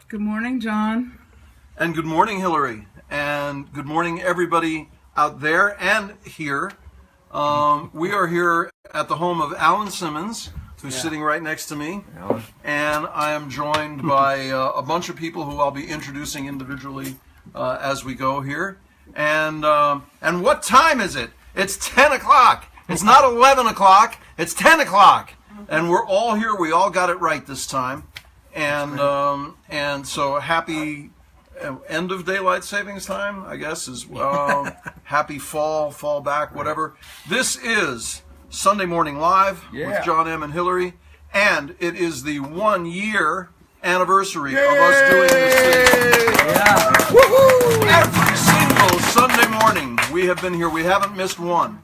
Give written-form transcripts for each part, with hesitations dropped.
Good morning, John. And good morning, Hillary. And good morning, everybody out there and here. We are here at the home of Allan Simmons, who's sitting right next to me. And I am joined by a bunch of people who I'll be introducing individually as we go here. And what time is it? It's 10 o'clock. It's not 11 o'clock. It's 10 o'clock. And we're all here. We all got it right this time. And so happy end of daylight savings time, I guess, is happy fall back, whatever. This is Sunday Morning Live with John M. and Hillary, and it is the 1 year anniversary of us doing this thing. Every single Sunday morning we have been here. We haven't missed one.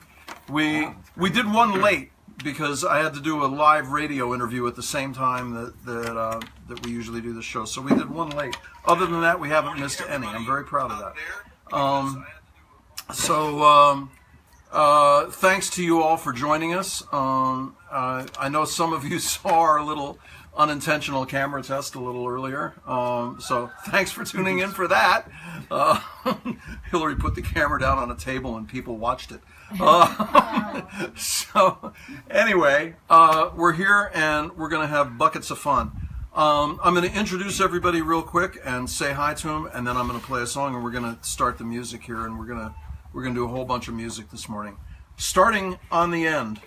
We did one late, because I had to do a live radio interview at the same time that we usually do the show. So we did one late. Other than that, we haven't missed any. I'm very proud of that. Thanks to you all for joining us. I know some of you saw our little unintentional camera test a little earlier. So thanks for tuning in for that. Hillary put the camera down on a table and people watched it. So anyway, we're here and we're going to have buckets of fun. I'm going to introduce everybody real quick and say hi to them, and then I'm going to play a song, and we're going to start the music here, and we're going to do a whole bunch of music this morning. Starting on the end,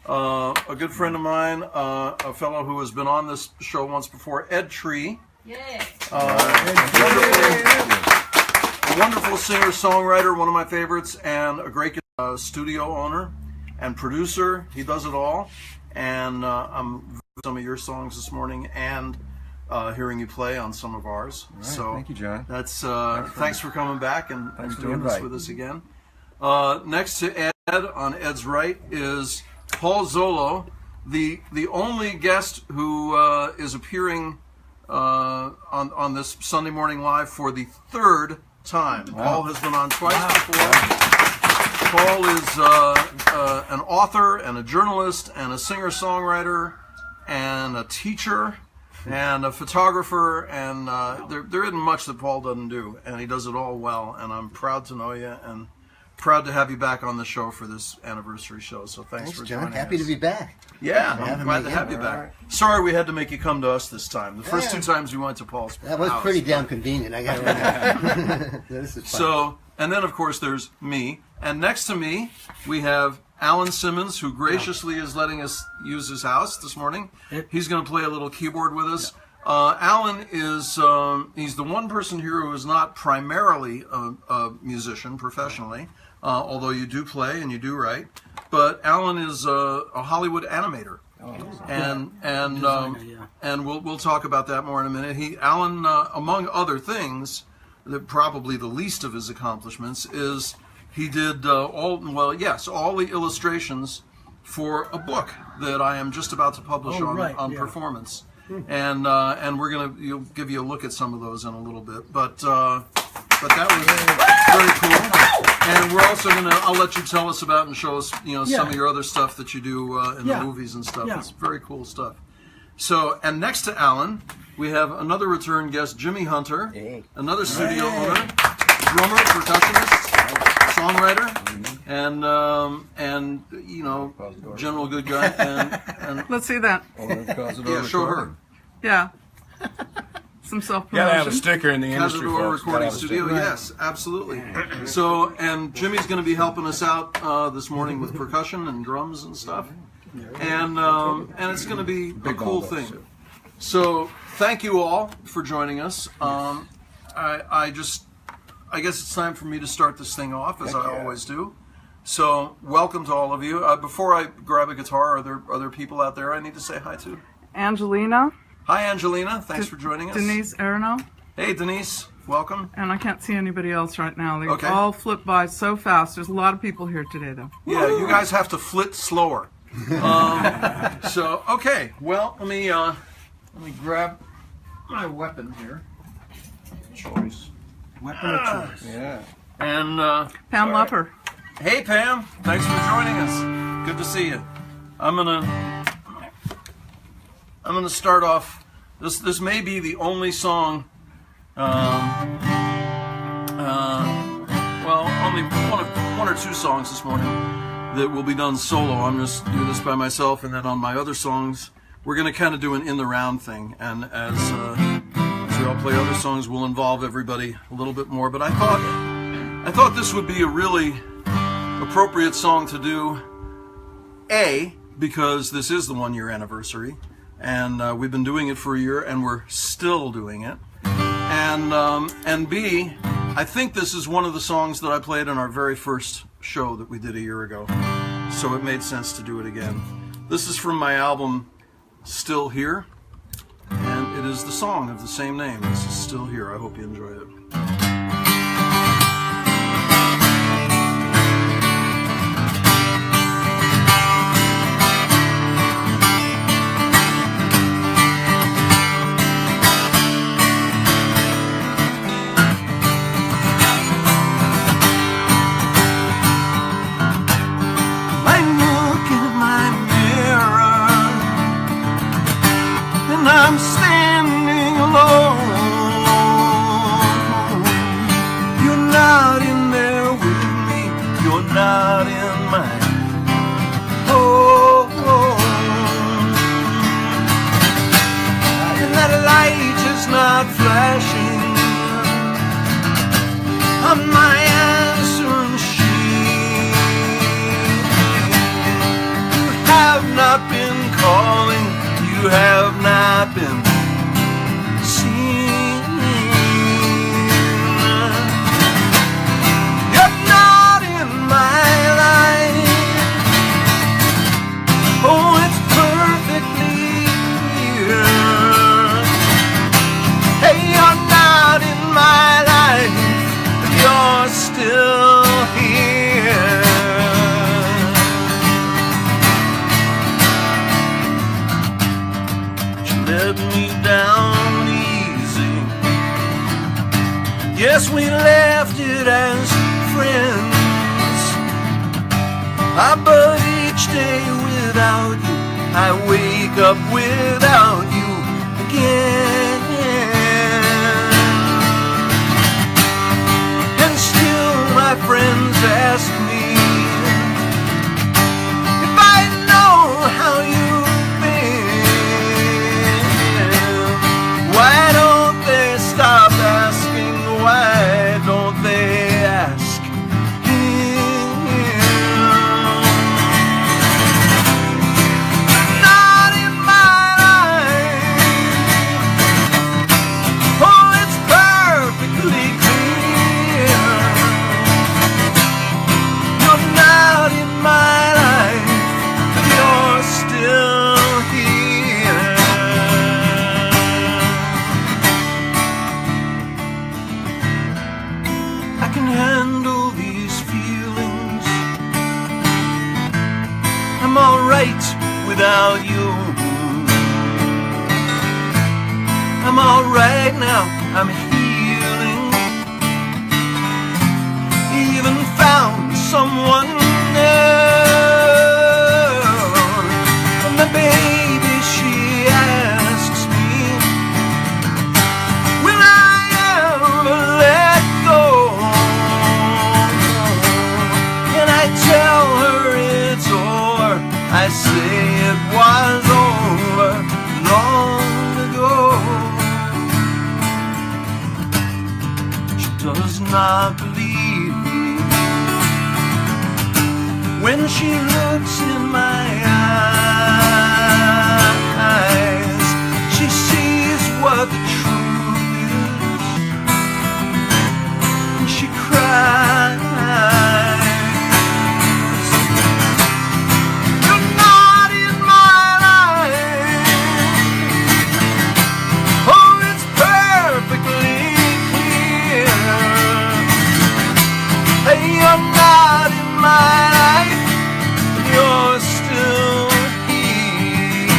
a good friend of mine, a fellow who has been on this show once before, Ed Tree. A wonderful singer-songwriter, one of my favorites, and a great studio owner and producer. He does it all, and I'm some of your songs this morning and hearing you play on some of ours. Right, so thank you, John. That's thanks for coming back and doing this with us again. Next to Ed, on Ed's right, is Paul Zollo, the only guest who is appearing on this Sunday Morning Live for the third time. Wow. Paul has been on twice before. Paul is an author and a journalist and a singer-songwriter and a teacher and a photographer, and there isn't much that Paul doesn't do, and he does it all well, and I'm proud to know you and proud to have you back on the show for this anniversary show. So thanks for John. joining us. Happy to be back. Yeah, I'm glad to have you back. Right. Sorry we had to make you come to us this time. The first two times we went to Paul's That was house. pretty damn convenient, I got to remember. This is fun. So, and then of course there's me, and next to me we have Allan Simmons, who graciously is letting us use his house this morning. He's going to play a little keyboard with us. Allan is he's the one person here who is not primarily a musician professionally, although you do play and you do write. But Allan is a Hollywood animator, and we'll talk about that more in a minute. Allan, among other things, probably the least of his accomplishments is he did all the illustrations for a book that I am just about to publish on performance, and you'll give you a look at some of those in a little bit, but that was very cool. And we're also I'll let you tell us about and show us some of your other stuff that you do in the movies and stuff. It's very cool stuff. So, and next to Allan, we have another return guest, Jimmy Hunter, another studio owner, drummer, percussionist, songwriter, and general good guy. And Let's see that. Show her. Yeah. Some self-promotion. You gotta have a sticker in the industry, Cazador folks. Recording Studio, yes, absolutely. So, and Jimmy's going to be helping us out this morning with percussion and drums and stuff, and it's going to be a cool thing. So, thank you all for joining us. I guess it's time for me to start this thing off, as I always do. So, welcome to all of you. Before I grab a guitar, are there other people out there I need to say hi to? Angelina. Hi, Angelina. Thanks for joining us. Denise Arno. Hey, Denise. Welcome. And I can't see anybody else right now. They all flip by so fast. There's a lot of people here today, though. Yeah, you guys have to flit slower. So, okay. Well, let me grab my weapon here. Choice. Weapon of choice. Yeah. And Pam Lupper. Hey, Pam. Thanks for joining us. Good to see you. I'm gonna start off. This may be the only song Well, only one or two songs this morning that will be done solo. I'm just doing this by myself, and then on my other songs, we're going to kind of do an in the round thing. And as we all play other songs, we'll involve everybody a little bit more. But I thought this would be a really appropriate song to do. Because this is the 1-year anniversary, and we've been doing it for a year, and we're still doing it. And B, I think this is one of the songs that I played in our very first show that we did a year ago, so it made sense to do it again. This is from my album, Still Here, and it is the song of the same name. This is Still Here. I hope you enjoy it. I'm standing alone. You're not in there with me. You're not in mine. Oh, oh. And that light is not flashing on my answering sheet. You have not been calling. You have not been seen. You're not in my life. Oh, it's perfectly clear. Hey, you're not in my life, but you're still here. Let me down easy. Yes, we left it as friends. But each day without you, I wake up without you again. And still my friends ask me if I know how you've been. Why don't they stop asking? Why don't they ask him? Not in my life. Oh, it's perfectly clear. You're not in my life, but you're still here. I can handle these feelings. I'm alright without you. I'm alright now, I'm healing. Even found someone else. And the baby, she asks me, will I ever let go? And I tell her it's over. I say it was over long ago. She does not believe me when she looks in my eyes. She sees what the truth is, and she cries. You're not in my life. Oh, it's perfectly clear. Hey, you're not in my life, but you're still here.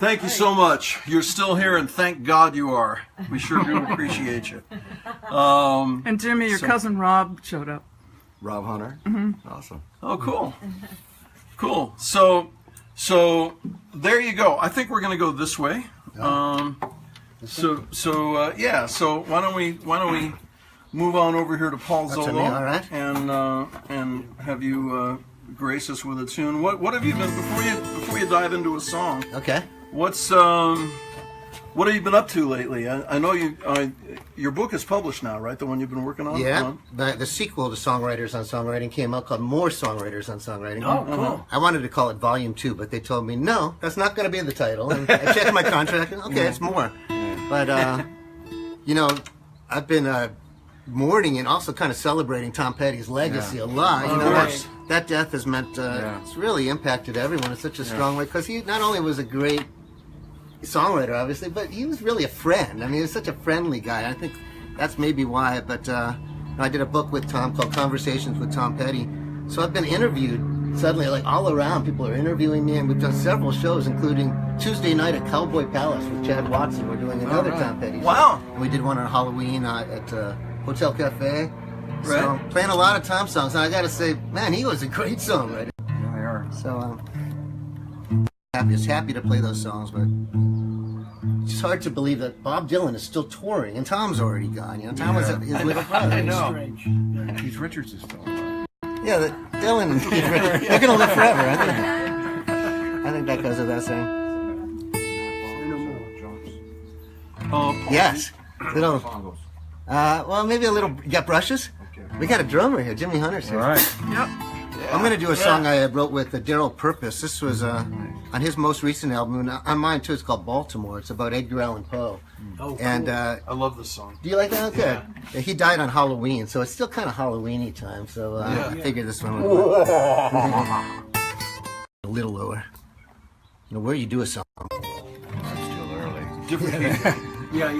Thank you so much. You're still here, and thank God you are. We sure do appreciate you. And Jimmy, your cousin Rob showed up. Rob Hunter. Awesome. Oh, cool. Cool. So there you go. I think we're going to go this way. So why don't we move on over here to Paul Zollo, me, all right. and have you grace us with a tune. What have you been before you dive into a song? Okay. What have you been up to lately? I know your book is published now, right? The one you've been working on? Yeah. The sequel to Songwriters on Songwriting came out called More Songwriters on Songwriting. Oh, cool. I wanted to call it Volume 2, but they told me, no, that's not going to be the title. And I checked my contract, and okay, it's more. But, I've been mourning and also kind of celebrating Tom Petty's legacy a lot. That death has meant, it's really impacted everyone in such a strong way, because he not only was a great songwriter, obviously, but he was really a friend. I mean, he was such a friendly guy. I think that's maybe why. But I did a book with Tom called Conversations with Tom Petty. So I've been interviewed suddenly, like all around. People are interviewing me, and we've done several shows, including Tuesday night at Cowboy Palace with Chad Watson. We're doing another Tom Petty show. Wow. And we did one on Halloween at Hotel Cafe. So playing a lot of Tom songs. And I got to say, man, he was a great songwriter. Yeah, they are. So just happy to play those songs, but it's just hard to believe that Bob Dylan is still touring and Tom's already gone. Tom was his little brother. I know. Strange. Keith Richards is still alive. Yeah, Dylan and Keith Richards, they're going to live forever. I think that goes without saying. Yes. Little. Well, maybe a little. You got brushes? We got a drummer here, Jimmy Hunter's here. All right. Yep. I'm going to do a song I wrote with Daryl Purpose. This was on his most recent album, and on mine too. It's called Baltimore. It's about Edgar Allan Poe. Oh, cool. And I love this song. do you like that? Good. Yeah, he died on Halloween, so it's still kind of Halloweeny time. So I figured this one would work. A little lower. Where you do a song. It's still early. Yeah.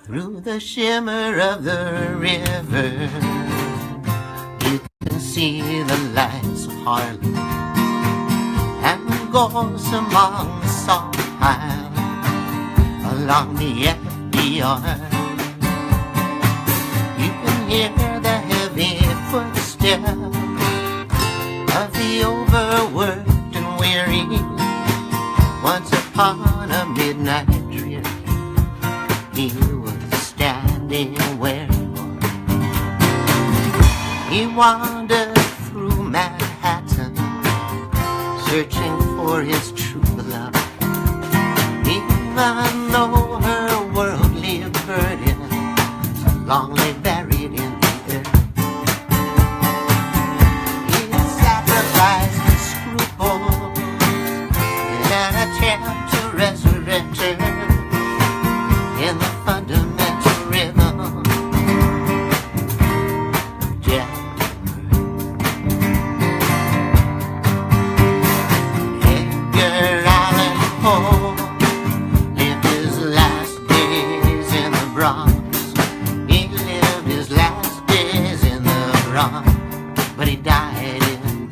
Through the shimmer of the river, you can see the lights of Harlem and ghosts among the salt piles along the FDR. You can hear the heavy footsteps of the overworked and weary. Once upon a midnight trip, he was standing where he wandered through Manhattan, searching for his true love. Even though her worldly burdens so long lay buried in the earth, he sacrificed his scruples in an attempt to resurrect her in the fundamental rhythm of death. Edgar Allan Poe lived his last days in the Bronx. He lived his last days in the Bronx, but he died in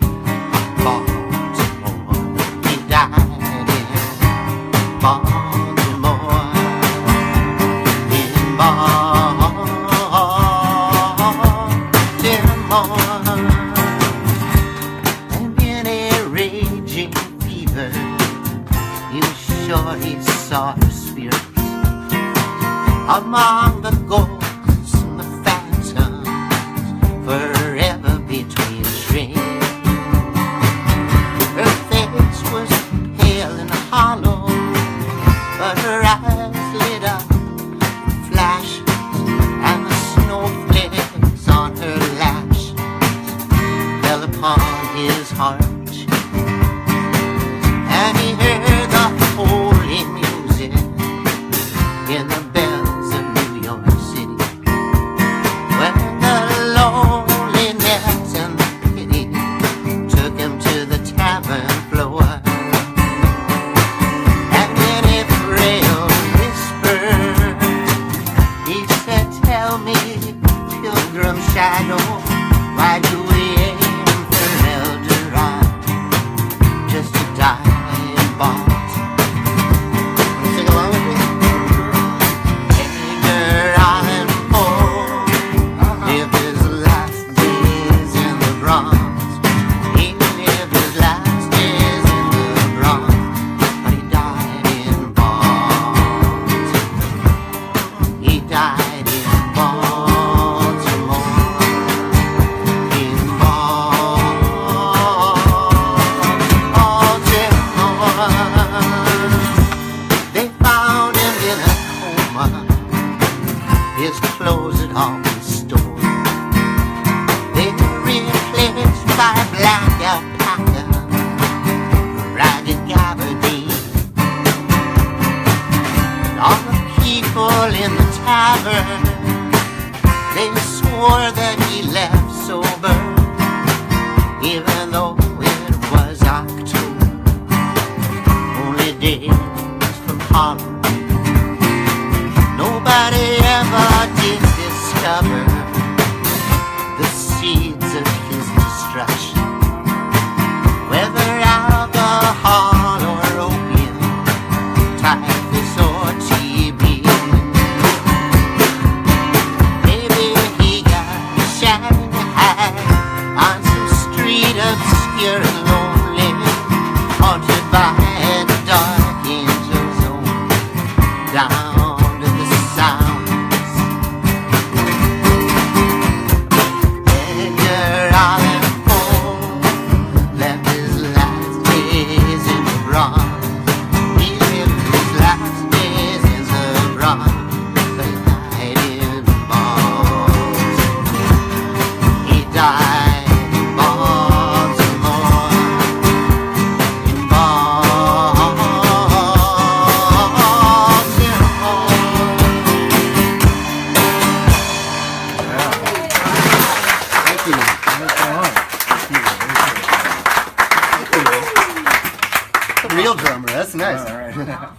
Baltimore. He died in Baltimore. In Baltimore. And in a raging fever, he was sure he saw her spirit among the ghosts and the phantoms, forever between dreams. Her face was pale and hollow, but her eyes lit up with flashes, and the snowflakes on her lashes fell upon his heart. And he heard the holy music in the bells of New York City, when the loneliness and the pity took him to the tavern floor. And in a frail summer. His clothes had all been stolen. They were replaced by black alpaca, ragged gabardine. And all the people in the tavern, they swore that he left sober, even though it was October. Only days from Harlem. Nobody ever did discover the seeds of his destruction, whether alcohol or opium, typhus or TB. Maybe he got shanghai on some street obscure and lonely, haunted by the dark angel zone, down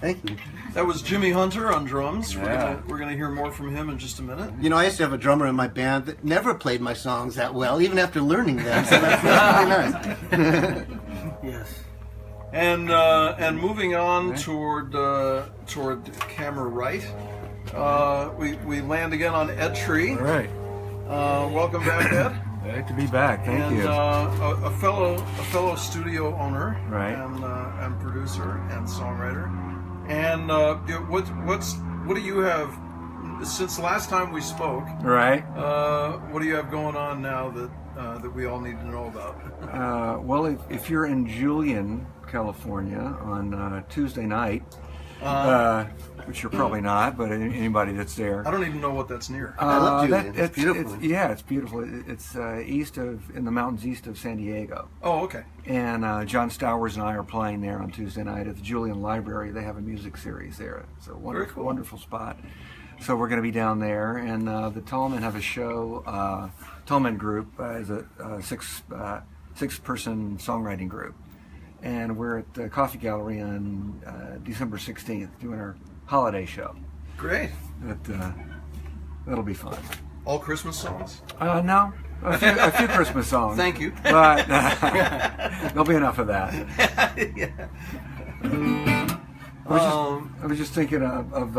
Thank you. That was Jimmy Hunter on drums. We're gonna hear more from him in just a minute. You know, I used to have a drummer in my band that never played my songs that well, even after learning them. So that's really nice. Yes. And moving on toward camera right, we land again on Ed Tree. All right. Welcome back, Ed. Great to be back. Thank you. A fellow studio owner, right, and producer and songwriter. And what do you have since the last time we spoke? Right. What do you have going on now that we all need to know about? Well, if you're in Julian, California, on Tuesday night, which you're probably not, but anybody that's there. I don't even know what that's near. I love Julian. It's beautiful. It's beautiful. It's in the mountains east of San Diego. Oh, okay. And John Stowers and I are playing there on Tuesday night at the Julian Library. They have a music series there. It's a wonderful, cool. Wonderful spot. So we're going to be down there, and the Tallmen have a show. Tallmen Group is a six-person songwriting group. And we're at the Coffee Gallery on December 16th doing our holiday show. Great. That'll be fun. All Christmas songs? No, a few Christmas songs. Thank you. But there'll be enough of that. Yeah. I was just thinking of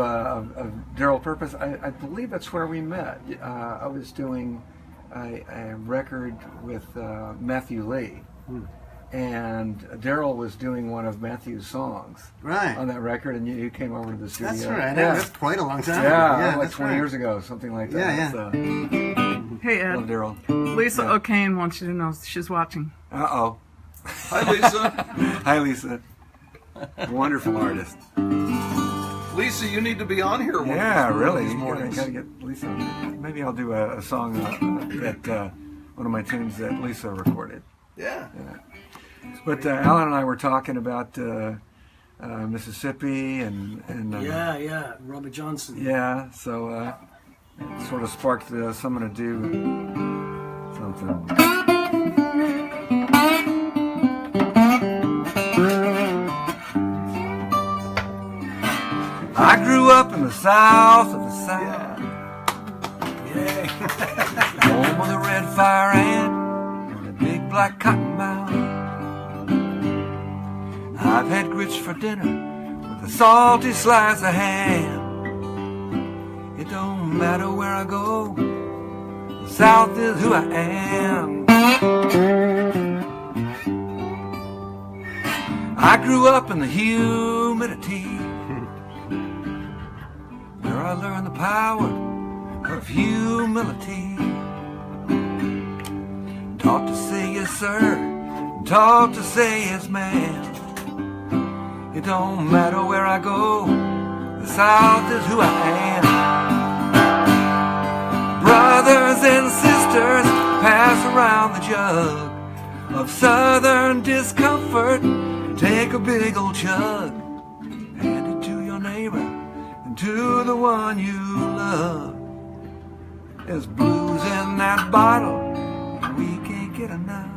Daryl Purpose. I believe that's where we met. I was doing a record with Matthew Lee. And Daryl was doing one of Matthew's songs on that record, and you came over to the studio. That's right. Yeah. That's quite a long time ago. ago. Like 20 years ago, something like that. Yeah. So, Hey, Ed. love Daryl. Lisa O'Kane wants you to know she's watching. Uh-oh. Hi, Lisa. Hi, Lisa. Wonderful artist. Lisa, you need to be on here. Really. These mornings. Gotta get Lisa. Maybe I'll do a song that one of my tunes that Lisa recorded. Yeah. But Alan and I were talking about Mississippi and Robert Johnson. Yeah, so it sort of sparked someone to do something. I grew up in the south of the South, home of the red fire ant and the big black cotton mound. I've had grits for dinner with a salty slice of ham. It don't matter where I go, the South is who I am. I grew up in the humidity, where I learned the power of humility. Taught to say yes sir, taught to say yes ma'am. It don't matter where I go, The South is who I am. Brothers and sisters, pass around the jug of Southern discomfort. Take a big old chug, hand it to your neighbor and to the one you love. There's blues in that bottle, and we can't get enough.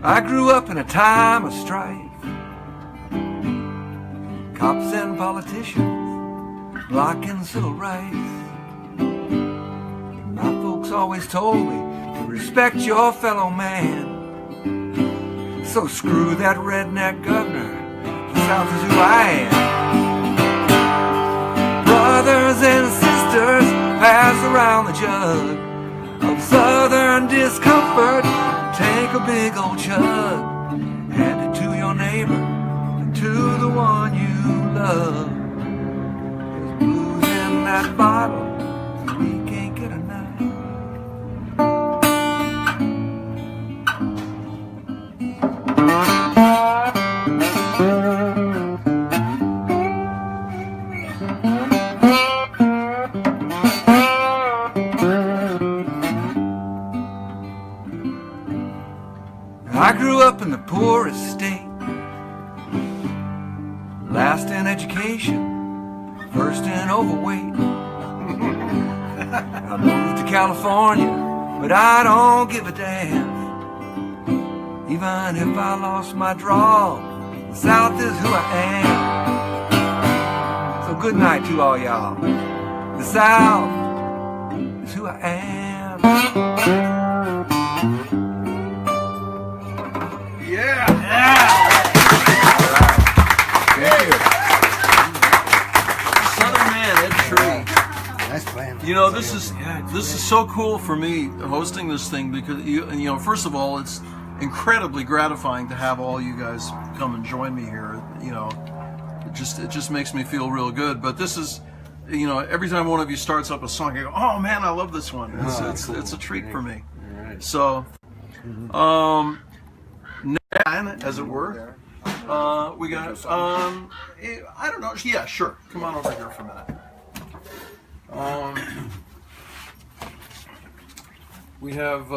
I grew up in a time of strife. Cops and politicians blocking civil rights. My folks always told me to respect your fellow man. So screw that redneck governor, the South is who I am. Brothers and sisters, pass around the jug of Southern discomfort. Take a big old chug, hand it to your neighbor and to the one you love. There's blues in that bottle, and we can't get enough. I grew up in the poorest state, last in education, first in overweight. I moved to California, but I don't give a damn. Even if I lost my draw, the South is who I am. So good night to all y'all. The South is who I am. You know, this is so cool for me hosting this thing because you know, first of all, it's incredibly gratifying to have all you guys come and join me here. You know, it just makes me feel real good. But this is, you know, every time one of you starts up a song, I go, "Oh man, I love this one." It's a treat for me. So, as it were, we got I don't know. Yeah, sure. Come on over here for a minute. We have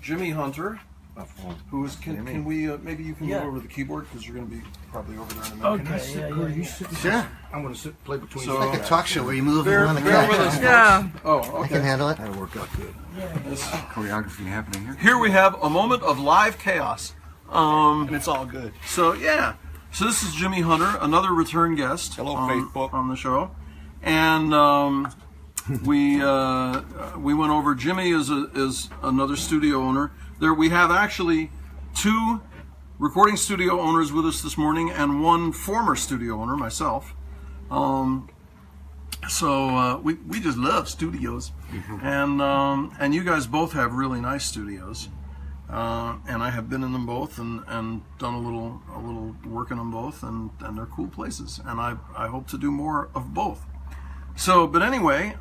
Jimmy Hunter, who is. Can we maybe you can go over the keyboard because you're going to be probably over there in a minute. Okay, yeah, you sit. Sure. I'm going to play between So, you. Like a talk show where you move bear around the with couch. us. Yeah. Oh, I okay. can handle it. That'll work out good. Choreography happening here. Here we have a moment of live chaos. And it's all good. So yeah, so this is Jimmy Hunter, another return guest. Hello, Facebook. On the show, and we went over. Jimmy is another studio owner. There we have actually 2 recording studio owners with us this morning, and 1 former studio owner, myself. So we just love studios, and you guys both have really nice studios. And I have been in them both and done a little work in them both, and they're cool places, and I hope to do more of both. So, but anyway,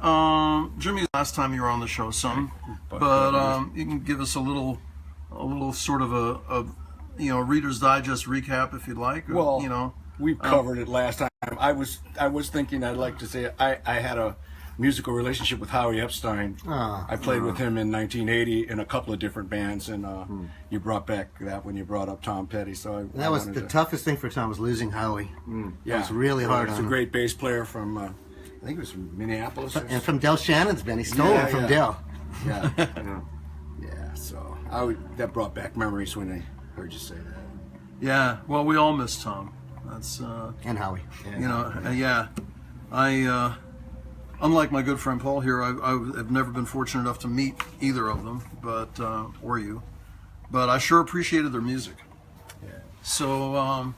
Jimmy, last time you were on the show some, but you can give us a little sort of a Reader's Digest recap if you'd like. Well, you know, we covered it last time. I was thinking I'd like to say I had a musical relationship with Howie Epstein. I played with him in 1980 in a couple of different bands, and you brought back that when you brought up Tom Petty. So That was the toughest thing for Tom, was losing Howie. Yeah, it was really hard He's on a him. great bass player from I think it was from Minneapolis. And from Del Shannon's band. He stole it from Del. Yeah, yeah. So that brought back memories when I heard you say that. yeah. Well, we all miss Tom. That's And Howie. you know, I unlike my good friend Paul here, I have never been fortunate enough to meet either of them, but or you, but I sure appreciated their music. Yeah. So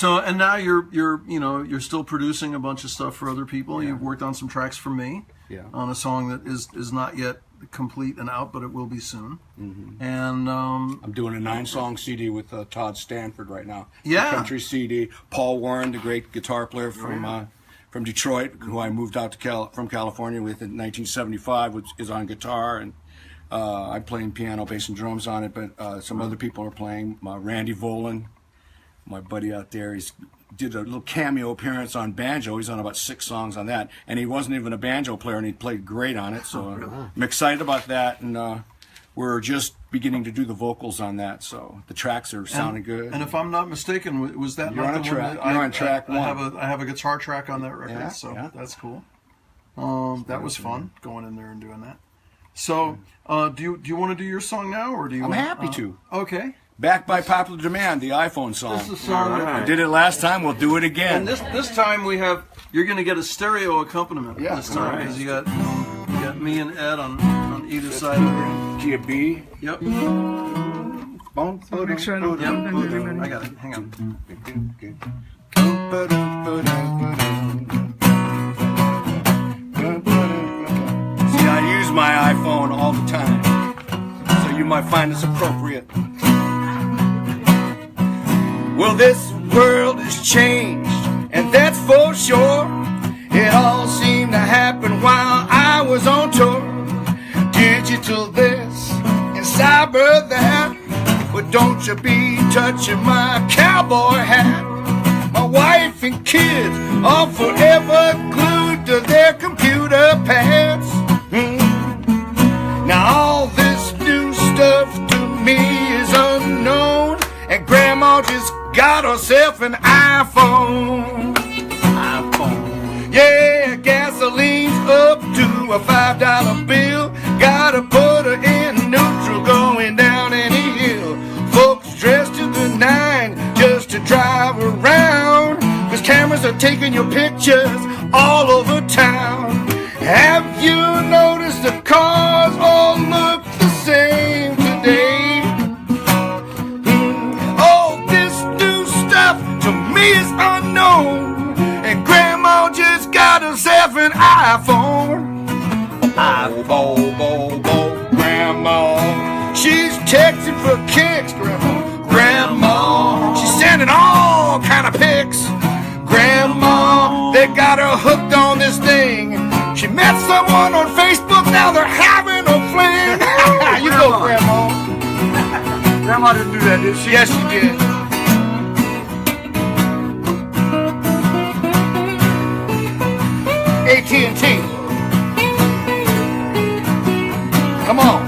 and now you're still producing a bunch of stuff for other people. Yeah. You've worked on some tracks for me. Yeah. On a song that is not yet complete and out, but it will be soon. And I'm doing a 9-song CD with Todd Stanford right now. Yeah. A country CD. Paul Warren, the great guitar player from from Detroit, who I moved out to from California with in 1975, which is on guitar, and I'm playing piano, bass, and drums on it. But some other people are playing. Randy Volan, my buddy out there, he's did a little cameo appearance on banjo. He's on about 6 songs on that, and he wasn't even a banjo player, and he played great on it. So I'm excited about that, and we're just beginning to do the vocals on that. So the tracks are sounding good. And if I'm not mistaken, was that You're not on the track. one? You're on track one. I have a guitar track on that record, Yeah, so yeah. that's cool. That was fun going in there and doing that. So do you want to do your song now, or do you? I'm happy to. Okay. Back by popular demand, the iPhone song. This is a song that I did it last time. We'll do it again. And this time you're going to get a stereo accompliment this time, because you got me and Ed on either side of it. Key of B. Yep. Make sure I don't I got it. Hang on. See, I use my iPhone all the time, so you might find this appropriate. Well, this world has changed, and that's for sure. It all seemed to happen while I was on tour. Digital this and cyber that, but don't you be touching my cowboy hat. My wife and kids are forever glued to their computer pads. Now all this new stuff to me is unknown, and Grandma just got herself an iPhone. Yeah, gasoline's up to a $5 bill. Gotta put her in neutral going down any hill. Folks dressed to the nine just to drive around, 'cause cameras are taking your pictures all over town. Have you noticed the cars all look the same today? All this new stuff to me is unknown, and Grandma just got herself an iPhone. Grandma, she's texting for kicks. Grandma, she's sending all kind of pics. Grandma, they got her hooked on this thing. She met someone on Facebook, now they're having a fling. You go, Grandma. Grandma didn't do that, did she? Yes, she did. AT&T. Come on.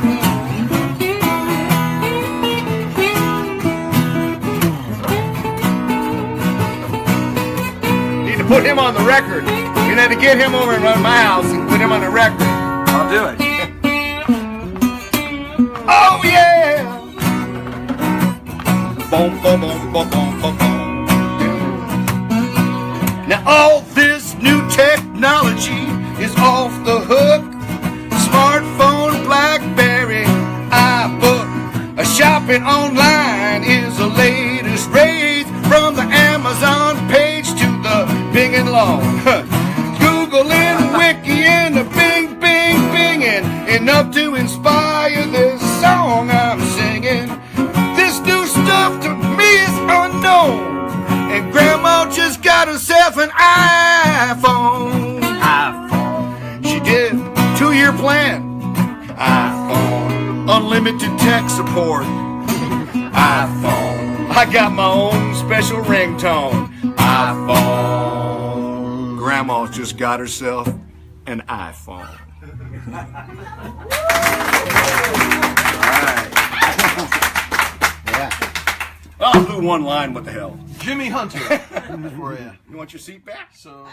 Need to put him on the record. You're gonna have to get him over and run my house and put him on the record. I'll do it. Oh yeah! Boom, boom, boom, boom, boom, boom, boom. Now all this new technology is off the hook. Smartphone, BlackBerry, iBook. Shopping online is the latest rage, from the Amazon page to the Bing and Long. Google and Wiki and the Bing, Bing, Binging, enough to inspire this song I'm singing. This new stuff to me is unknown, and Grandma just got herself an iPhone. She did. 2-year plan. iPhone. Unlimited tech support. iPhone. I got my own special ringtone. iPhone. Grandma's just got herself an iPhone. I'll do one line, what the hell. Jimmy Hunter for you. You want your seat back? So.